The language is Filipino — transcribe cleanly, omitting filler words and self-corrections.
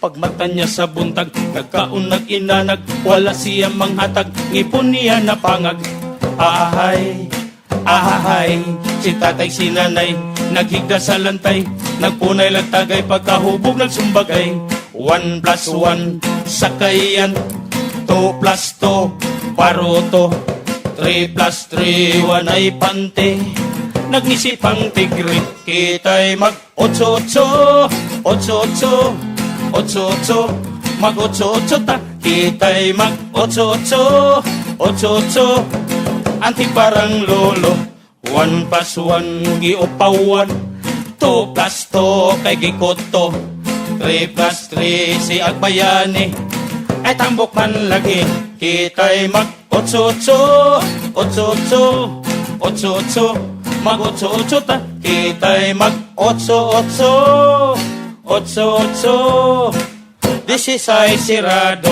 pagmata niya sa buntag, nagkaunag inanag, wala siya manghatag, ngipon niya napangag. Ahay, ahay, si tatay si nanay, naghigda sa lantay, nagpunay lang tagay, pagkahubog nagsumbagay. 1 plus 1, sakayan, 2 plus 2, paruto, 3 plus 3, 1 ay pante. Nagnisipang tigri, kita'y mag-8-8, 8-8, 8-8, mag-8-8 ta, kita'y mag-8-8, 8-8, antik parang lolo. 1 plus 1, giupawan, 2 plus 2, kay gikoto, 3 plus 3, si Agbayani, ay tambok man lagi, kita'y mag-8-8, 8-8, 8-8, mag-8-8 ta, kita'y mag-8-8, 8-8, 16 sirado,